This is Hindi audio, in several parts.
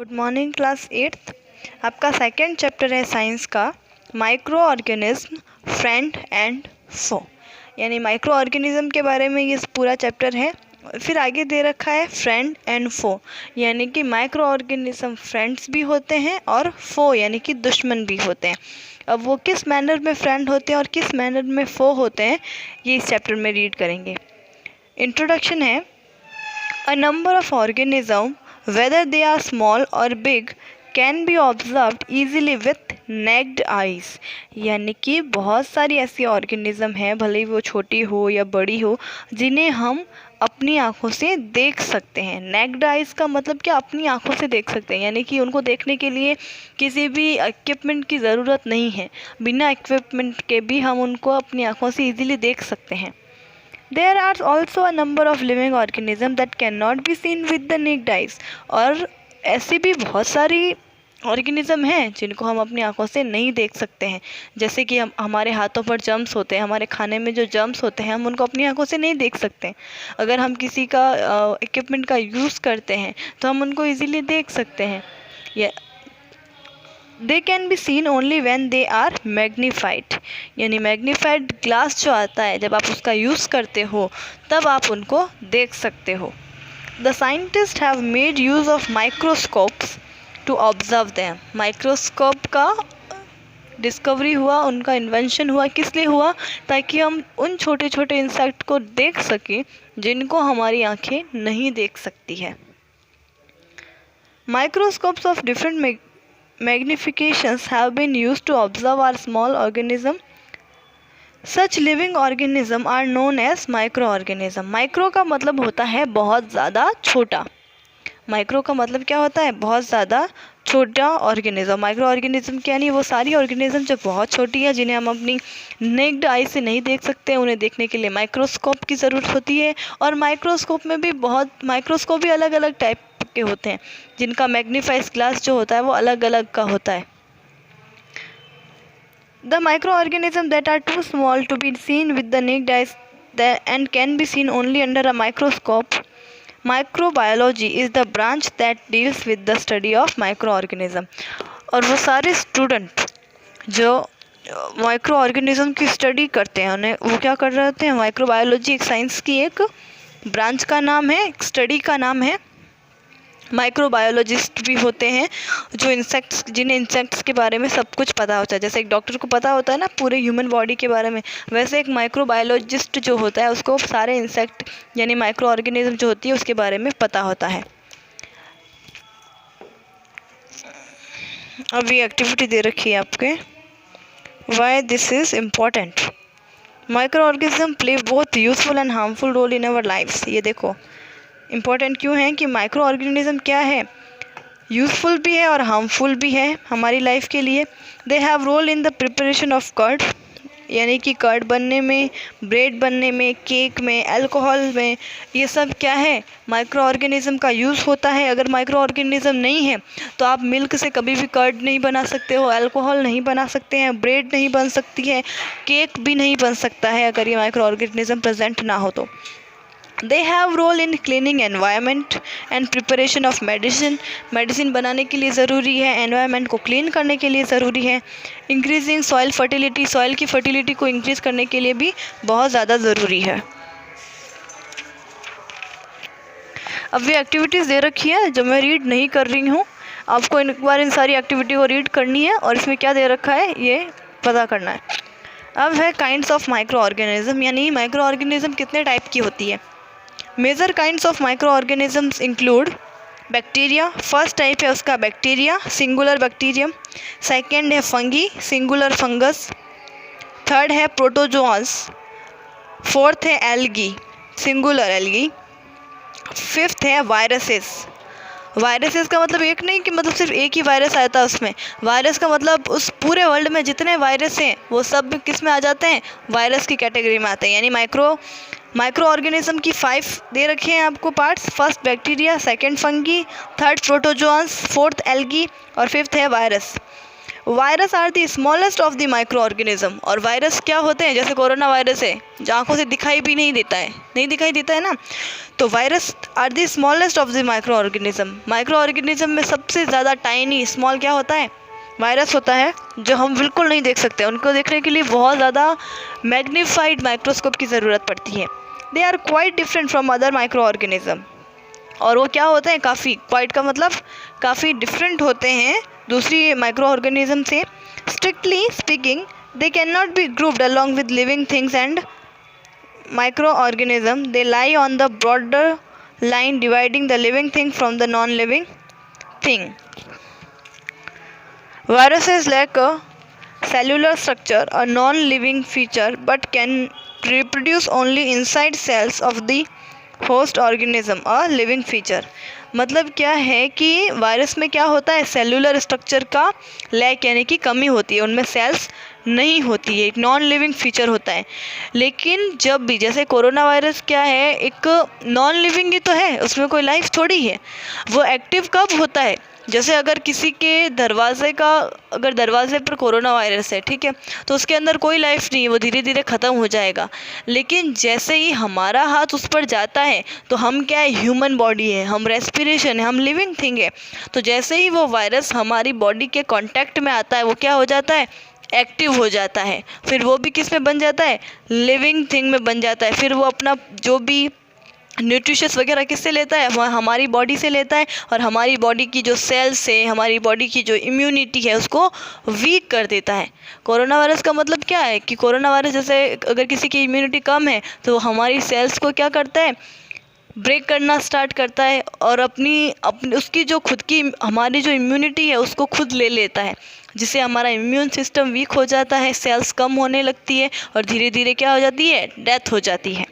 Good morning class 8th। आपका सेकंड चैप्टर है साइंस का माइक्रो ऑर्गेनिज्म फ्रेंड एंड फो, यानी माइक्रो ऑर्गेनिज्म के बारे में ये पूरा चैप्टर है। फिर आगे दे रखा है फ्रेंड एंड फो, यानी कि माइक्रो ऑर्गेनिज्म फ्रेंड्स भी होते हैं और फो यानी कि दुश्मन भी होते हैं। अब वो किस मैनर में फ्रेंड होते हैं और किस मैनर में फो होते हैं ये इस चैप्टर में रीड करेंगे। इंट्रोडक्शन है, a number of organism whether they are small or big can be observed easily with naked eyes, यानी कि बहुत सारी ऐसी ऑर्गेनिज्म हैं, भले ही वो छोटी हो या बड़ी हो, जिन्हें हम अपनी आँखों से देख सकते हैं। नेक्ड आइज का मतलब क्या, अपनी आँखों से देख सकते हैं, यानी कि उनको देखने के लिए किसी भी इक्विपमेंट की ज़रूरत नहीं है। बिना इक्विपमेंट के भी हम उनको अपनी आँखों से ईजिली देख सकते हैं। There are also a number of living organisms that cannot be seen with the naked eyes, और ऐसी भी बहुत सारी ऑर्गेनिज्म हैं जिनको हम अपनी आंखों से नहीं देख सकते हैं। जैसे कि हमारे हाथों पर जर्म्स होते हैं, हमारे खाने में जो जर्म्स होते हैं हम उनको अपनी आंखों से नहीं देख सकते। अगर हम किसी का इक्विपमेंट का यूज़ करते हैं तो हम उनको इजीली देख सकते हैं। They can be seen only when they are magnified, यानी मैग्नीफाइड ग्लास जो आता है जब आप उसका यूज़ करते हो तब आप उनको देख सकते हो। The scientist have made use of microscopes to observe them. Microscope का डिस्कवरी हुआ, उनका इन्वेंशन हुआ, किस लिए हुआ, ताकि हम उन छोटे छोटे इंसेक्ट को देख सकें जिनको हमारी आंखें नहीं देख सकती है। Microscopes of different magnifications have been used to observe our small organism. Such living organism are known as microorganism. Micro का मतलब होता है बहुत ज़्यादा छोटा। माइक्रो का मतलब क्या होता है, बहुत ज़्यादा छोटा ऑर्गेनिज्म। माइक्रो ऑर्गेनिज्म क्या नहीं, वो सारी ऑर्गेनिज्म जो बहुत छोटी है, जिन्हें हम अपनी नेक्ड आई से नहीं देख सकते, उन्हें देखने के लिए माइक्रोस्कोप की ज़रूरत होती है। और माइक्रोस्कोप में भी माइक्रोस्कोप भी अलग अलग टाइप के होते हैं, जिनका मैग्नीफाइज ग्लास जो होता है वो अलग अलग का होता है। The micro organism that are too small to be seen with the naked eyes and can be seen only under a microscope. Microbiology is the branch that deals with the study of micro organism. और वो सारे स्टूडेंट जो माइक्रो ऑर्गेनिज्म की स्टडी करते हैं उन्हें वो क्या कर रहे होते हैं, माइक्रोबायोलॉजी एक साइंस की एक ब्रांच का नाम है, एक स्टडी का नाम है। माइक्रोबायोलॉजिस्ट भी होते हैं जो जिन्हें इंसेक्ट्स के बारे में सब कुछ पता होता है। जैसे एक डॉक्टर को पता होता है ना पूरे ह्यूमन बॉडी के बारे में, वैसे एक माइक्रोबायोलॉजिस्ट जो होता है उसको सारे इंसेक्ट यानी माइक्रो ऑर्गेनिज्म जो होती है उसके बारे में पता होता है। अब ये एक्टिविटी दे रखी है आपके, why this is important. Micro organism play both useful and harmful role in our lifes. ये देखो इम्पॉर्टेंट क्यों है कि माइक्रो ऑर्गेनिज्म क्या है, यूज़फुल भी है और हार्मफुल भी है हमारी लाइफ के लिए। They have role in the preparation of curd, यानी कि कर्ड बनने में, ब्रेड बनने में, केक में, अल्कोहल में, ये सब क्या है, माइक्रो ऑर्गेनिज्म का यूज़ होता है। अगर माइक्रो ऑर्गेनिज्म नहीं है तो आप मिल्क से कभी भी कर्ड नहीं बना सकते हो, अल्कोहल नहीं बना सकते हैं, ब्रेड नहीं बन सकती है, केक भी नहीं बन सकता है अगर ये माइक्रो ऑर्गेनिज्म प्रेजेंट ना हो तो। They have role in cleaning environment and preparation of medicine. Medicine बनाने के लिए ज़रूरी है, एनवायरनमेंट को क्लीन करने के लिए ज़रूरी है। इंक्रीजिंग सॉइल फर्टिलिटी, सॉइल की फर्टिलिटी को इंक्रीज़ करने के लिए भी बहुत ज़्यादा ज़रूरी है। अब ये एक्टिविटीज़ दे रखी है जो मैं रीड नहीं कर रही हूँ, आपको एक बार इन सारी एक्टिविटी को रीड करनी है और इसमें क्या दे रखा है ये पता करना है। अब है काइंड्स ऑफ माइक्रो ऑर्गेनिज्म, यानी माइक्रो ऑर्गेनिज्म कितने टाइप की होती है। Major kinds of micro organisms include bacteria, first type है उसका बैक्टीरिया, सिंगुलर बैक्टीरियम। सेकेंड है फंगी, सिंगुलर फंगस। थर्ड है प्रोटोजोआस। फोर्थ है एल्गी, सिंगुलर एल्गी। फिफ्थ है वायरसेस। वायरसेस का मतलब एक नहीं कि मतलब सिर्फ एक ही वायरस आया था उसमें, वायरस का मतलब उस पूरे वर्ल्ड में जितने वायरस हैं वो सब किस में आ जाते हैं, वायरस की कैटेगरी में आते हैं। यानी माइक्रो ऑर्गेनिज्म की 5 दे रखे हैं आपको parts, first bacteria, second fungi, third protozoas, fourth algae और फिफ्थ है virus. Virus are the smallest of the micro organism. और वायरस क्या होते हैं, जैसे कोरोना वायरस है जो आँखों से दिखाई भी नहीं देता है ना, तो virus are the smallest of the micro organism. Micro organism में सबसे ज़्यादा टाइनी स्मॉल क्या होता है, वायरस होता है, जो हम बिल्कुल नहीं देख सकते। उनको देखने के लिए बहुत ज़्यादा मैग्नीफाइड माइक्रोस्कोप की ज़रूरत पड़ती है। They are quite different from other micro organism. और वो क्या होते हैं, काफ़ी, क्वाइट का मतलब काफ़ी डिफरेंट होते हैं दूसरी माइक्रो ऑर्गेनिज्म से। Strictly speaking they can not be grouped along with living things and micro organism. They lie on the broader line dividing the living thing from the non-living thing. Viruses lack a cellular structure, a non-living feature, but can reproduce only inside cells of the host organism, a living feature. मतलब क्या है कि वायरस में क्या होता है, सेलुलर स्ट्रक्चर का लैक यानी कि कमी होती है, उनमें सेल्स नहीं होती है, एक नॉन लिविंग फीचर होता है। लेकिन जब भी, जैसे कोरोना वायरस क्या है, एक नॉन लिविंग ही तो है, उसमें कोई लाइफ थोड़ी है। वो एक्टिव कब होता है, जैसे अगर किसी के दरवाजे पर कोरोना वायरस है, ठीक है, तो उसके अंदर कोई लाइफ नहीं है, वो धीरे धीरे ख़त्म हो जाएगा। लेकिन जैसे ही हमारा हाथ उस पर जाता है तो हम क्या है, ह्यूमन बॉडी है, हम रेस्पिरेशन है, हम लिविंग थिंग है। तो जैसे ही वो वायरस हमारी बॉडी के कांटेक्ट में आता है, वो क्या हो जाता है, एक्टिव हो जाता है। फिर वो भी किस में बन जाता है, लिविंग थिंग में बन जाता है। फिर वो अपना जो भी न्यूट्रिशस वगैरह किससे लेता है, हमारी बॉडी से लेता है, और हमारी बॉडी की जो सेल्स है, हमारी बॉडी की जो इम्यूनिटी है, उसको वीक कर देता है। कोरोना वायरस का मतलब क्या है कि कोरोना वायरस जैसे अगर किसी की इम्यूनिटी कम है तो हमारी सेल्स को क्या करता है, ब्रेक करना स्टार्ट करता है, और अपनी उसकी जो खुद की हमारी जो इम्यूनिटी है उसको खुद ले लेता है, जिससे हमारा इम्यून सिस्टम वीक हो जाता है, सेल्स कम होने लगती है, और धीरे धीरे क्या हो जाती है, डेथ हो जाती है।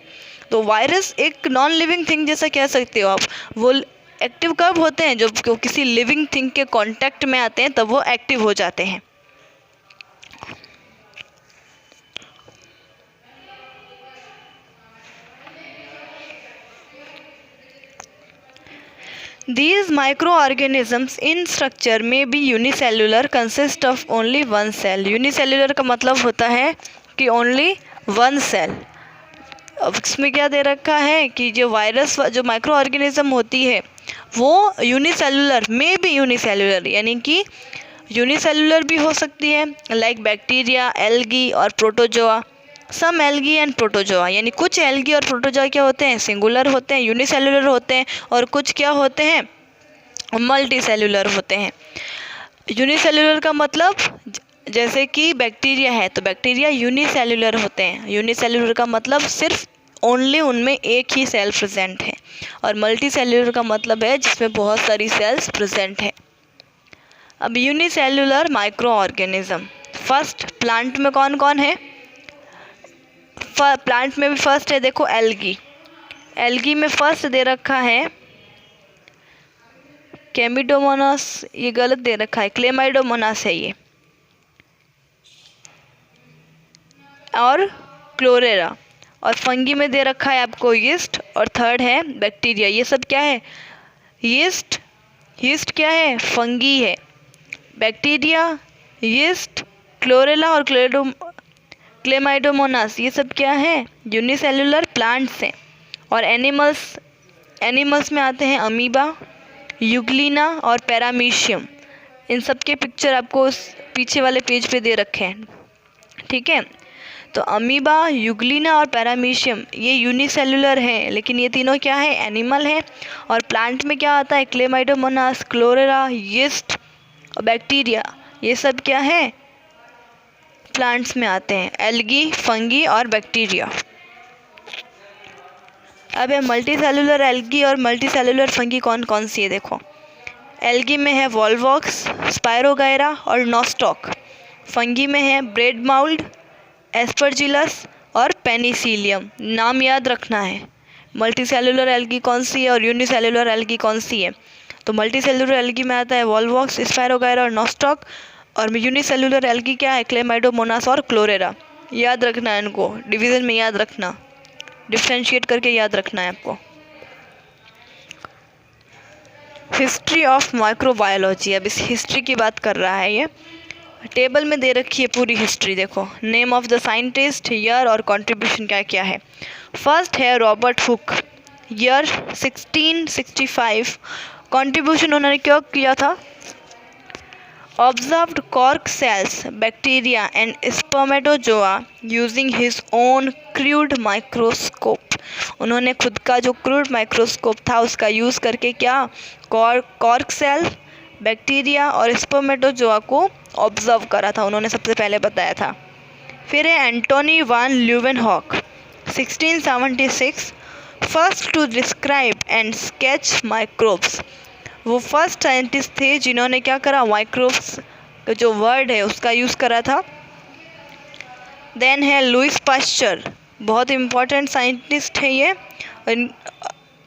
तो वायरस एक नॉन लिविंग थिंग जैसा कह सकते हो आप। वो एक्टिव कब होते हैं, जब किसी लिविंग थिंग के कांटेक्ट में आते हैं तब वो एक्टिव हो जाते हैं। These microorganisms in structure may be unicellular, consist of only one cell. Unicellular का मतलब होता है कि only one cell। अब इसमें क्या दे रखा है कि जो वायरस, जो माइक्रो ऑर्गेनिज्म होती है वो यूनिसेलुलर, में भी यूनिसेलुलर, यानी कि यूनिसेलुलर भी हो सकती है, लाइक बैक्टीरिया, एल्गी और protozoa. Some algae and protozoa, यानी कुछ एल्गी और प्रोटोजोआ क्या होते हैं, सिंगुलर होते हैं, यूनिसेलुलर होते हैं, और कुछ क्या होते हैं, मल्टी सेलुलर होते हैं। यूनिसेलुलर का मतलब जैसे कि बैक्टीरिया है तो बैक्टीरिया यूनिसेलुलर होते हैं। यूनिसेलुलर का मतलब सिर्फ ओनली उनमें एक ही सेल प्रेजेंट है, और मल्टी सेलुलर का मतलब है जिसमें बहुत सारी सेल्स प्रेजेंट है। अब unicellular micro organism, first plant में कौन कौन है, प्लांट में भी फर्स्ट है, देखो एल्गी। एल्गी में फर्स्ट दे रखा है कैमिडोमोनास, ये गलत दे रखा है, क्लेमाइडोमोनास है ये, और क्लोरेरा। और फंगी में दे रखा है आपको यीस्ट, और थर्ड है बैक्टीरिया। ये सब क्या है, यीस्ट क्या है, फंगी है। बैक्टीरिया, यीस्ट, क्लोरेला और क्लेमाइडोमोनास, ये सब क्या है, यूनिसेलुलर प्लांट्स हैं। और एनिमल्स में आते हैं अमीबा, यूग्लिना और पैरामीशियम। इन सब के पिक्चर आपको उस पीछे वाले पेज पे दे रखे हैं, ठीक है। तो अमीबा, यूग्लिना और पैरामीशियम ये यूनिसेलुलर हैं, लेकिन ये तीनों क्या है, एनिमल है। और प्लांट में क्या आता है, क्लेमाइडोमोनास, क्लोरेरा, यीस्ट और बैक्टीरिया, ये सब क्या है, प्लांट्स में आते हैं, एल्गी, फंगी और बैक्टीरिया। अब है मल्टी सेलुलर एल्गी और मल्टी सेलुलर फंगी कौन कौन सी है, देखो। एल्गी में है वॉल्वॉक्स, स्पायरोगायरा और नॉस्टॉक। फंगी में है ब्रेड माउल्ड, एस्परजिलस और पेनिसिलियम। नाम याद रखना है, मल्टी सेलुलर एल्गी कौन सी है और यूनिसेलुलर एल्गी कौन सी है। तो मल्टी सेलुलर एल्गी में आता है वॉल्वॉक्स, स्पायरोगायरा और नॉस्टॉक, और यूनिसेलुलर एल्गी क्या है, क्लेमाइडोमोनास और क्लोरेरा। याद रखना है इनको, डिवीज़न में याद रखना, डिफ्रेंशिएट करके याद रखना है आपको। हिस्ट्री ऑफ माइक्रोबायोलॉजी, अब इस हिस्ट्री की बात कर रहा है ये। टेबल में दे रखी है पूरी हिस्ट्री, देखो name of the scientist, year और कंट्रीब्यूशन क्या क्या है। फर्स्ट है रॉबर्ट हुक, ईयर 1665, कंट्रीब्यूशन उन्होंने क्या किया था, observed cork cells, bacteria and spermatozoa using his own crude microscope. उन्होंने खुद का जो क्रूड माइक्रोस्कोप था उसका यूज़ करके क्या, कॉर्क सेल, बैक्टीरिया और स्पर्मेटोजोआ को ऑब्जर्व करा था, उन्होंने सबसे पहले बताया था। फिर है Antonie van Leeuwenhoek, 1676, first to describe and sketch microbes. वो फर्स्ट साइंटिस्ट थे जिन्होंने क्या करा, माइक्रोब्स का जो वर्ड है उसका यूज़ करा था। देन है लुइस पास्चर, बहुत इम्पोर्टेंट साइंटिस्ट है ये,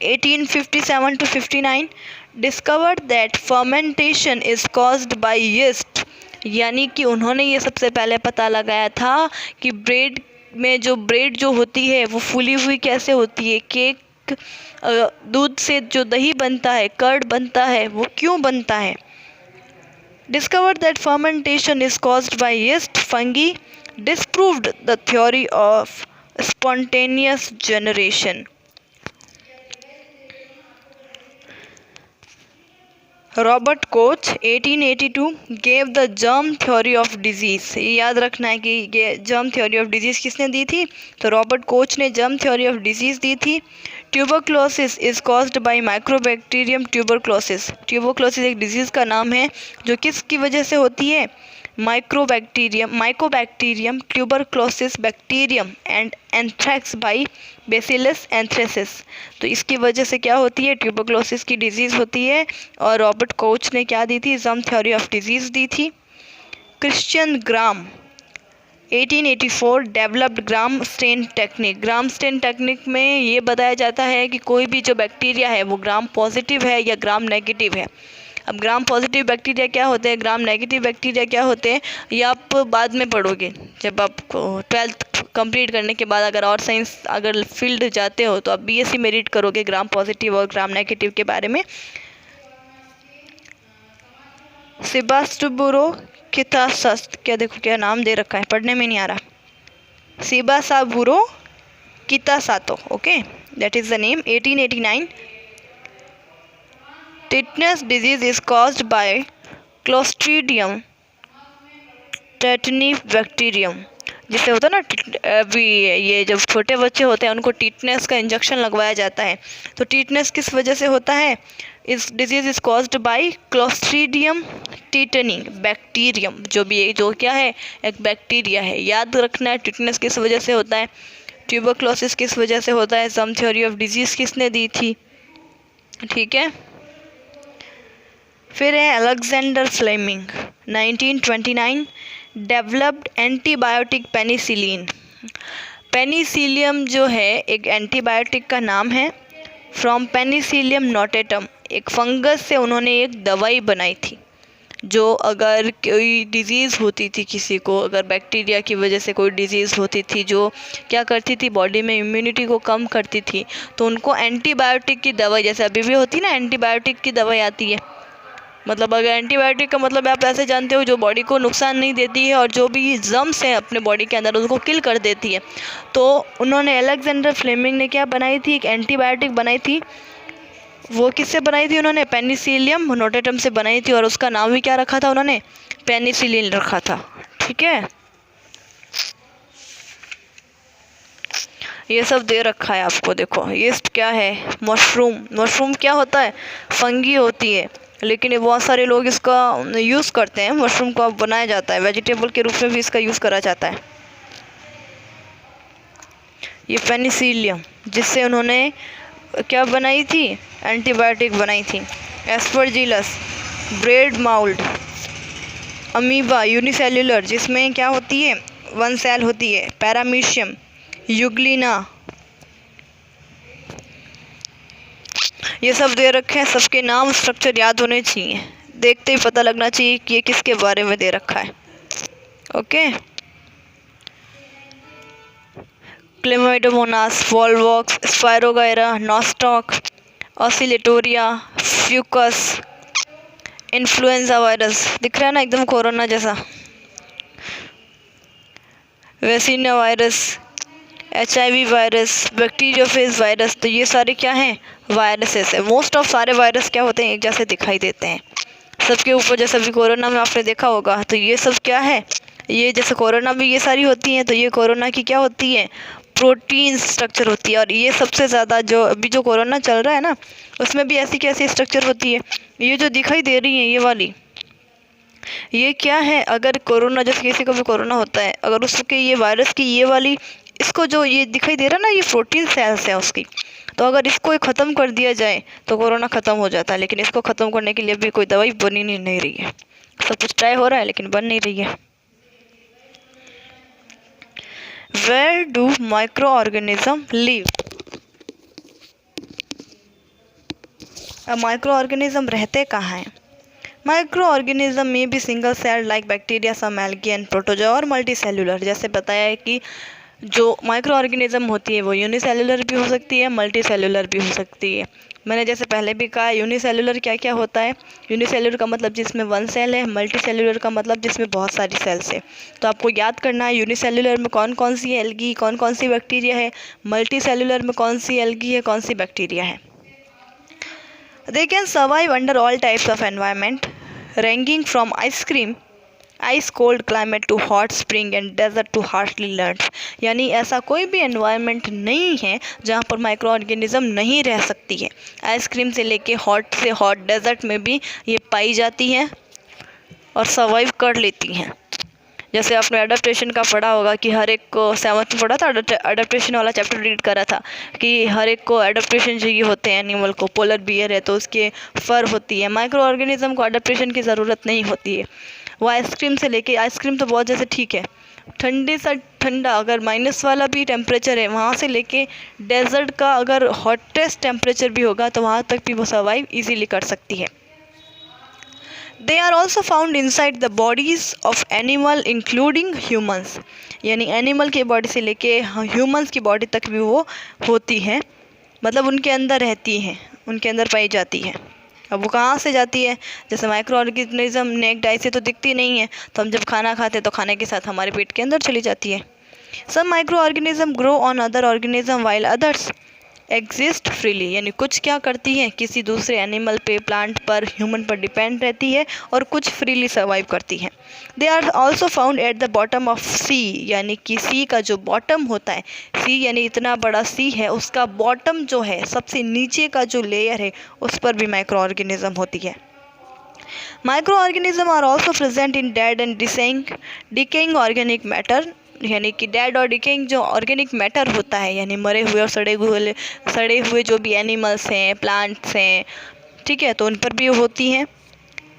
1857 to 59, discovered that fermentation is caused by yeast. यानी कि उन्होंने ये सबसे पहले पता लगाया था कि ब्रेड में जो ब्रेड जो होती है वो फूली हुई कैसे होती है, केक दूध से जो दही बनता है, कर्ड बनता है, वो क्यों बनता है। Discovered that fermentation is caused bye yeast fungi, disproved the theory of spontaneous generation. Robert Koch 1882 gave the germ theory of disease. ये याद रखना है कि ये जर्म थ्योरी ऑफ डिजीज़ किसने दी थी, तो रॉबर्ट कोच ने जर्म थ्योरी ऑफ डिजीज़ दी थी। Tuberculosis is caused by mycobacterium tuberculosis. Tuberculosis एक डिजीज़ का नाम है जो किसकी वजह से होती है, Mycobacterium tuberculosis bacterium and anthrax by bacillus anthracis. तो इसकी वजह से क्या होती है, ट्यूबरक्लोसिस की डिजीज़ होती है। और रॉबर्ट कोच ने क्या दी थी, जर्म थ्योरी ऑफ डिजीज़ दी थी। क्रिश्चियन ग्राम 1884 डेवलप्ड ग्राम स्टेन टेक्निक। ग्राम स्टेन टेक्निक में ये बताया जाता है कि कोई भी जो बैक्टीरिया है वो ग्राम पॉजिटिव है या ग्राम नेगेटिव है। अब ग्राम पॉजिटिव बैक्टीरिया क्या होते हैं, ग्राम नेगेटिव बैक्टीरिया क्या होते हैं, ये आप बाद में पढ़ोगे जब आप 12th कंप्लीट करने के बाद। अगर और साइंस अगर फील्ड जाते हो तो आप बीएससी में रीड करोगे ग्राम पॉजिटिव और ग्राम नेगेटिव के बारे में। सिबास्टुबुरो कितासस्त, क्या देखो क्या नाम दे रखा है, पढ़ने में नहीं आ रहा। Shibasaburo Kitasato, okay that is the name. 1889 tetanus disease is caused by Clostridium tetani bacterium. जिससे होता है ना, अभी ये जब छोटे बच्चे होते हैं उनको टिटनेस का इंजेक्शन लगवाया जाता है। तो टिटनेस किस वजह से होता है, इस disease is caused by Clostridium tetani bacterium. जो क्या है, एक बैक्टीरिया है। याद रखना है टिटनेस किस वजह से होता है, ट्यूबरक्लोसिस किस वजह से होता है, जर्म थ्योरी ऑफ डिजीज़ किसने दी थी, ठीक है। फिर है Alexander Fleming 1929 developed antibiotic penicillin. Penicillium जो है एक एंटीबायोटिक का नाम है। फ्रॉम पेनिसिलियम नोटेटम, एक फंगस से उन्होंने एक दवाई बनाई थी। जो अगर कोई डिज़ीज़ होती थी किसी को, अगर बैक्टीरिया की वजह से कोई डिज़ीज़ होती थी जो क्या करती थी, बॉडी में इम्यूनिटी को कम करती थी, तो उनको एंटीबायोटिक की दवाई, जैसे अभी भी होती ना एंटीबायोटिक की दवाई आती है, मतलब अगर एंटीबायोटिक का मतलब आप ऐसे जानते हो जो बॉडी को नुकसान नहीं देती है और जो भी जर्म्स हैं अपने बॉडी के अंदर उसको किल कर देती है। तो उन्होंने अलेक्जेंडर फ्लेमिंग ने क्या बनाई थी, एक एंटीबायोटिक बनाई थी। वो किससे बनाई थी उन्होंने, पेनिसिलियम नोटेटम से बनाई थी। और उसका नाम भी क्या रखा था उन्होंने, पेनिसिलिन रखा था, ठीक है। ये सब दे रखा है आपको, देखो ये क्या है, मशरूम। मशरूम क्या होता है, फंगी होती है, लेकिन ये बहुत सारे लोग इसका यूज़ करते हैं। मशरूम को अब बनाया जाता है, वेजिटेबल के रूप में भी इसका यूज़ करा जाता है। ये पेनिसिलियम, जिससे उन्होंने क्या बनाई थी, एंटीबायोटिक बनाई थी। Aspergillus, bread mould, amoeba unicellular, जिसमें क्या होती है, वन सेल होती है। पैरामीशियम, यूग्लिना, ये सब दे रखे हैं। सबके नाम स्ट्रक्चर याद होने चाहिए, देखते ही पता लगना चाहिए कि ये किसके बारे में दे रखा है, okay. Chlamydomonas, Volvox, Spirogyra, Nostoc, Oscillatoria, Fucus, influenza virus. दिख रहा है ना एकदम कोरोना जैसा, vaccinia virus, HIV virus, bacteriophage virus, तो ये सारे क्या हैं, वायरसेस है। मोस्ट ऑफ सारे वायरस क्या होते हैं, एक जैसे दिखाई देते हैं सबके ऊपर। जैसे अभी कोरोना में आपने देखा होगा, तो ये सब क्या है, ये जैसे कोरोना में ये सारी होती हैं, तो ये कोरोना की क्या होती है, प्रोटीन स्ट्रक्चर होती है। और ये सबसे ज़्यादा जो अभी जो कोरोना चल रहा है ना, उसमें भी ऐसी कैसी स्ट्रक्चर होती है, ये जो दिखाई दे रही है ये वाली, ये क्या है, अगर कोरोना जैसे किसी को भी कोरोना होता है, अगर उसके ये वायरस की ये वाली, इसको जो ये दिखाई दे रहा है ना, ये प्रोटीन सेल्स है उसकी, तो अगर इसको ख़त्म कर दिया जाए तो कोरोना ख़त्म हो जाता है। लेकिन इसको ख़त्म करने के लिए भी कोई दवाई बनी नहीं रही है, सब कुछ ट्राई हो रहा है लेकिन बन नहीं रही है। Where do microorganisms live? अब माइक्रो ऑर्गेनिज्म रहते कहाँ हैं? माइक्रो ऑर्गेनिज्म में भी single cell like bacteria, some algae and protozoa, और मल्टी सेलुलर। जैसे बताया है कि जो माइक्रो ऑर्गेनिज्म होती है वो यूनिसेलुलर भी हो सकती है, मल्टी सेलुलर भी हो सकती है। मैंने जैसे पहले भी कहा, यूनिसेलुलर क्या क्या होता है, यूनिसेलुलर का मतलब जिसमें वन सेल है, मल्टी सेलुलर का मतलब जिसमें बहुत सारी सेल्स है। तो आपको याद करना है यूनिसेलुलर में कौन कौन सी एल्गी, कौन कौन सी बैक्टीरिया है, मल्टी सेलुलर में कौन सी एल्गी है, कौन सी बैक्टीरिया है। They can survive under all types of environment ranging from ice cold climate to hot spring and desert to harshly lands। यानी ऐसा कोई भी एनवायरनमेंट नहीं है जहाँ पर माइक्रो ऑर्गेनिज्म नहीं रह सकती है। आइसक्रीम से लेके हॉट से हॉट डेजर्ट में भी ये पाई जाती हैं और सर्वाइव कर लेती हैं। जैसे आपने अडेप्टेशन का पढ़ा होगा कि हर एक को, 7th में पढ़ा था, अडेप्टेशन वाला चैप्टर रीड करा था कि हर एक को अडेप्टेशन चाहिए होते हैं। एनिमल को पोलर बियर है तो उसके फर होती है। माइक्रो ऑर्गेनिज्म को अडेप्टेशन की ज़रूरत नहीं होती है। वो आइसक्रीम से लेके, आइसक्रीम तो बहुत जैसे ठीक है, ठंडे से ठंडा अगर माइनस वाला भी टेम्परेचर है वहाँ से लेके डेजर्ट का अगर हॉटेस्ट टेम्परेचर भी होगा तो वहाँ तक भी वो सर्वाइव ईजीली कर सकती है। They are also found inside the bodies of animal including humans। यानी एनिमल की बॉडी से लेके ह्यूमंस की बॉडी तक भी वो होती हैं, मतलब उनके अंदर रहती हैं, उनके अंदर पाई जाती है। अब वो कहाँ से जाती है, जैसे माइक्रो ऑर्गेनिज्म नेक्ड आई से तो दिखती नहीं है, तो हम जब खाना खाते हैं तो खाने के साथ हमारे पेट के अंदर चली जाती है। Some micro organism grow on other organism while others exist freely. यानी कुछ क्या करती है, किसी दूसरे एनिमल पे, प्लांट पर, ह्यूमन पर डिपेंड रहती है और कुछ फ्रीली सर्वाइव करती है। They are also found at the bottom of sea. यानी कि सी का जो बॉटम होता है, सी यानी इतना बड़ा सी है, उसका बॉटम जो है, सबसे नीचे का जो लेयर है, उस पर भी माइक्रो ऑर्गेनिज्म होती है। Micro organism are also present in dead and decaying organic matter. यानी कि डेड और डिकेइंग जो ऑर्गेनिक मैटर होता है, यानी मरे हुए और सड़े हुए जो भी एनिमल्स हैं, प्लांट्स हैं, ठीक है, तो उन पर भी होती हैं।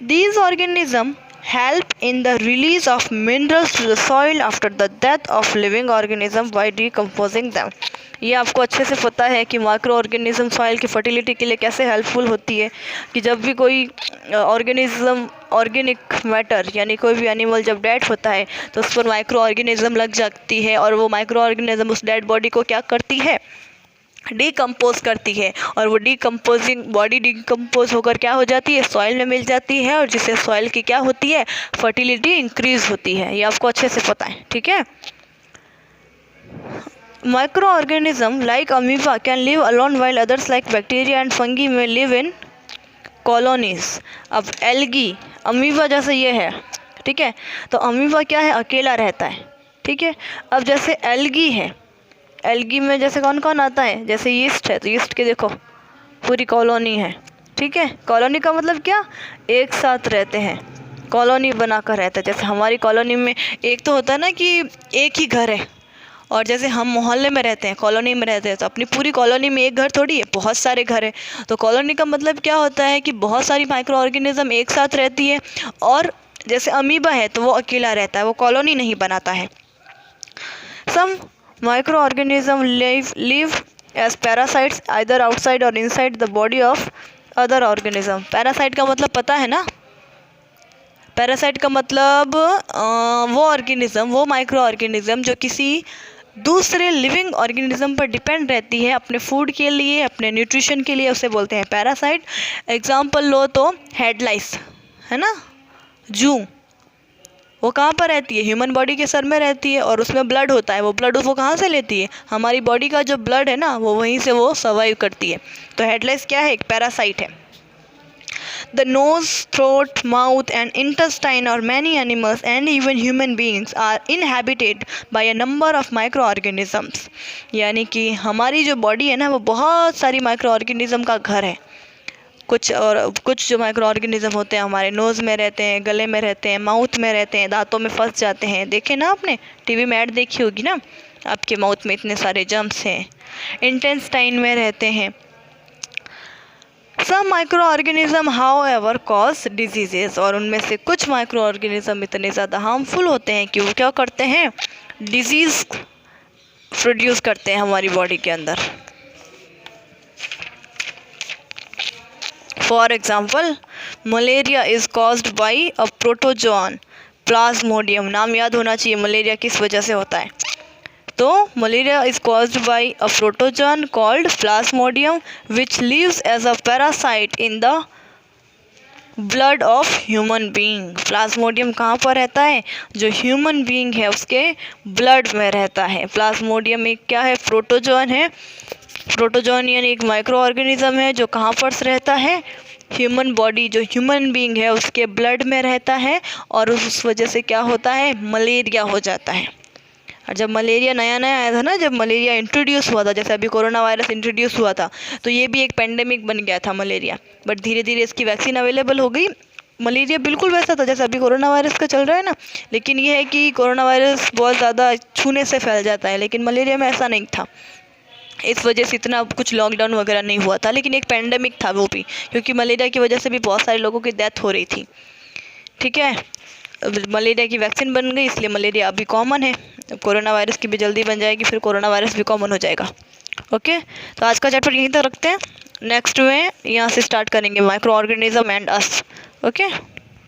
These organism help in the release of minerals to the soil after the death of living organism by decomposing them। ये आपको अच्छे से पता है कि माइक्रो ऑर्गेनिज्म सॉइल की फर्टिलिटी के लिए कैसे हेल्पफुल होती है, कि जब भी कोई ऑर्गेनिज्म, ऑर्गेनिक मैटर यानी कोई भी एनिमल जब डेड होता है तो उस पर माइक्रो ऑर्गेनिज्म लग जाती है और वो माइक्रो ऑर्गेनिज्म उस डेड बॉडी को क्या करती है, डिकम्पोज करती है। और वो डिकम्पोजिंग बॉडी डिकम्पोज होकर क्या हो जाती है, सॉइल में मिल जाती है, और जिससे सॉइल की क्या होती है, फर्टिलिटी इंक्रीज होती है। ये आपको अच्छे से पता है, ठीक है। Micro organism like amoeba can live alone while others like bacteria and fungi में लिव इन कॉलोनीज। अब एल्गी, अमीबा जैसे ये है, ठीक है, तो अमीबा क्या है, अकेला रहता है, ठीक है। अब जैसे एल्गी है, एल्गी में जैसे कौन कौन आता है, जैसे यीस्ट है, तो यीस्ट के देखो पूरी कॉलोनी है, ठीक है। कॉलोनी का मतलब क्या, एक साथ रहते हैं, कॉलोनी बनाकर रहते हैं। जैसे हमारी कॉलोनी में एक तो होता है ना कि एक ही घर है, और जैसे हम मोहल्ले में रहते हैं, कॉलोनी में रहते हैं, तो अपनी पूरी कॉलोनी में एक घर थोड़ी है, बहुत सारे घर हैं। तो कॉलोनी का मतलब क्या होता है कि बहुत सारी माइक्रो ऑर्गेनिज्म एक साथ रहती है। और जैसे अमीबा है तो वो अकेला रहता है, वो कॉलोनी नहीं बनाता है। सम microorganisms live as parasites either outside or inside the body of other organism। Parasite का मतलब पता है ना, पैरासाइट का मतलब वो ऑर्गेनिज्म, वो माइक्रो ऑर्गेनिज्म जो किसी दूसरे लिविंग ऑर्गेनिज्म पर डिपेंड रहती है अपने फूड के लिए, अपने न्यूट्रिशन के लिए, उसे बोलते हैं पैरासाइट। एग्जाम्पल लो तो हेडलाइस है ना, जू, वो कहाँ पर रहती है? ह्यूमन बॉडी के सर में रहती है, और उसमें ब्लड होता है। वो ब्लड वो कहाँ से लेती है? हमारी बॉडी का जो ब्लड है ना, वो वहीं से वो सर्वाइव करती है। तो हेड लाइस क्या है? एक पैरासाइट है। The nose, throat, mouth and intestine or many animals and even human beings are inhabited by a number of microorganisms। यानी कि हमारी जो बॉडी है ना, वो बहुत सारी माइक्रो ऑर्गेनिज्म का घर है। कुछ जो माइक्रो ऑर्गेनिज्म होते हैं हमारे नोज़ में रहते हैं, गले में रहते हैं, माउथ में रहते हैं, दांतों में फंस जाते हैं। देखे ना आपने, टीवी में ऐड देखी होगी ना, आपके माउथ में इतने सारे जर्म्स हैं। इंटेस्टाइन में रहते हैं। Some micro organism however cause diseases, और उनमें से कुछ माइक्रो ऑर्गेनिज्म इतने ज़्यादा हार्मफुल होते हैं कि वो क्या करते हैं? डिजीज़ प्रोड्यूस करते हैं हमारी बॉडी के अंदर। For example, malaria is caused by a protozoan Plasmodium. नाम याद होना चाहिए मलेरिया किस वजह से होता है। तो malaria is caused by a protozoan called plasmodium which lives as a parasite in the blood of human being. Plasmodium कहाँ पर रहता है? जो ह्यूमन बीइंग है उसके ब्लड में रहता है। प्लाज्मोडियम एक क्या है? प्रोटोजोन है। प्रोटोजोन यानी एक माइक्रो ऑर्गेनिज्म है जो कहाँ पर रहता है? ह्यूमन बॉडी, जो ह्यूमन बीइंग है उसके ब्लड में रहता है, और उस वजह से क्या होता है? मलेरिया हो जाता है। और जब मलेरिया नया नया आया था ना, जब मलेरिया इंट्रोड्यूस हुआ था, जैसे अभी कोरोना वायरस इंट्रोड्यूस हुआ था, तो ये भी एक पेंडेमिक बन गया था मलेरिया। बट धीरे धीरे इसकी वैक्सीन अवेलेबल हो गई। मलेरिया बिल्कुल वैसा था जैसे अभी कोरोना वायरस का चल रहा है ना, लेकिन ये है कि कोरोना वायरस बहुत ज़्यादा छूने से फैल जाता है, लेकिन मलेरिया में ऐसा नहीं था। इस वजह से इतना कुछ लॉकडाउन वगैरह नहीं हुआ था, लेकिन एक पेंडेमिक था वो भी, क्योंकि मलेरिया की वजह से भी बहुत सारे लोगों की डेथ हो रही थी। ठीक है, मलेरिया की वैक्सीन बन गई, इसलिए मलेरिया अभी कॉमन है। कोरोना वायरस की भी जल्दी बन जाएगी, फिर कोरोना वायरस भी कॉमन हो जाएगा। ओके, तो आज का चैप्टर यहीं तक रखते हैं। नेक्स्ट में यहाँ से स्टार्ट करेंगे micro organism and us. Okay.